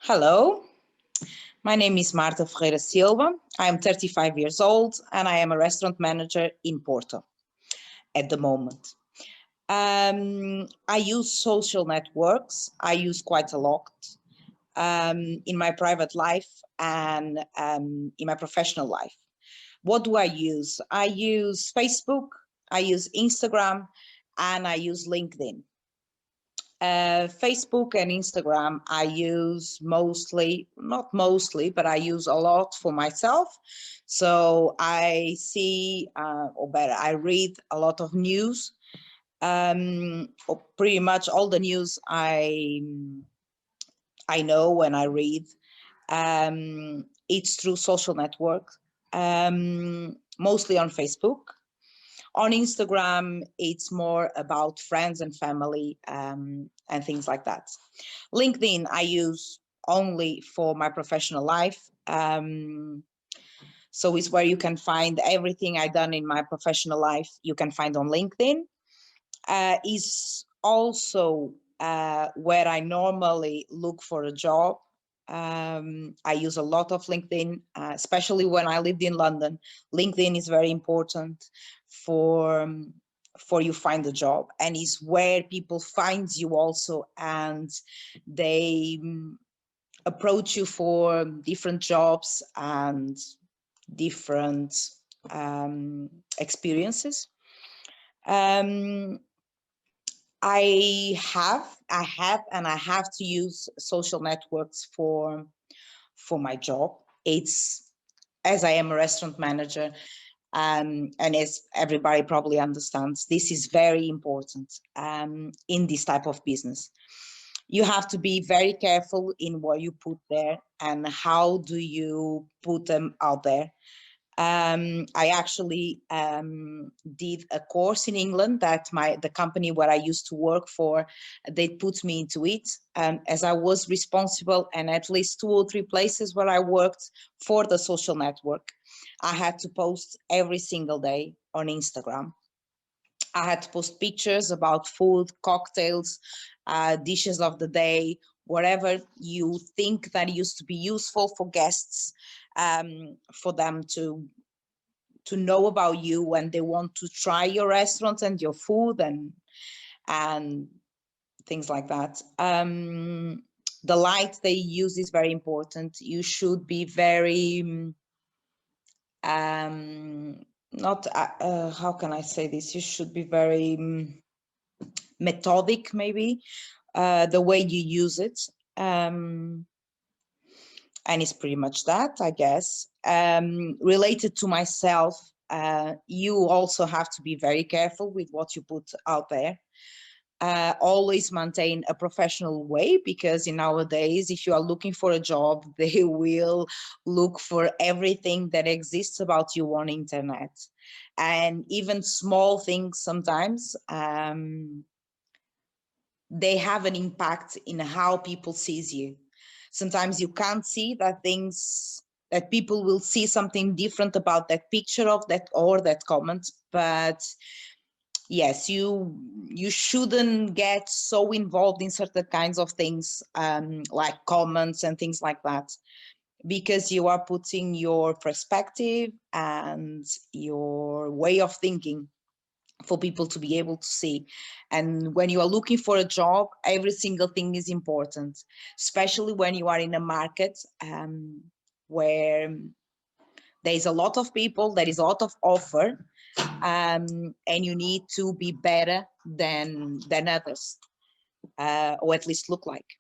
Hello, my name is Marta Ferreira Silva. I am 35 years old and I am a restaurant manager in Porto at the moment. I use social networks. I use quite a lot in my private life and in my professional life. What do I use? I use Facebook, I use Instagram, and I use LinkedIn. Facebook and Instagram, I use mostly, not mostly, but I use a lot for myself. So I see, or better, I read a lot of news. Or pretty much all the news I know when I read. It's through social networks, mostly on Facebook. On Instagram, it's more about friends and family and things like that. LinkedIn, I use only for my professional life. So it's where you can find everything I've done in my professional life, you can find on LinkedIn. Is also where I normally look for a job. I use a lot of LinkedIn, especially when I lived in London. LinkedIn is very important for you find a job, and is where people find you also, and they approach you for different jobs and different experiences. Um, and I have to use social networks for my job. It's as I am a restaurant manager, and as everybody probably understands, this is very important in this type of business. You have to be very careful in what you put there and how do you put them out there. I actually did a course in England that the company where I used to work for, they put me into it, as I was responsible, and at least 2 or 3 places where I worked for the social network, I had to post every single day on Instagram. I had to post pictures about food, cocktails, dishes of the day, whatever you think that used to be useful for guests, for them to know about you when they want to try your restaurant and your food and things like that. The light they use is very important. You should be very not how can I say this? You should be very methodic, maybe, the way you use it. And it's pretty much that, I guess. Related to myself, you also have to be very careful with what you put out there. Always maintain a professional way, because in nowadays, if you are looking for a job, they will look for everything that exists about you on internet, and even small things sometimes they have an impact in how people sees you. Sometimes you can't see that things that people will see something different about that picture of that or that comment, but yes, you shouldn't get so involved in certain kinds of things, like comments and things like that, because you are putting your perspective and your way of thinking for people to be able to see. And when you are looking for a job, every single thing is important, especially when you are in a market where there's a lot of people, there is a lot of offer, and you need to be better than others, or at least look like.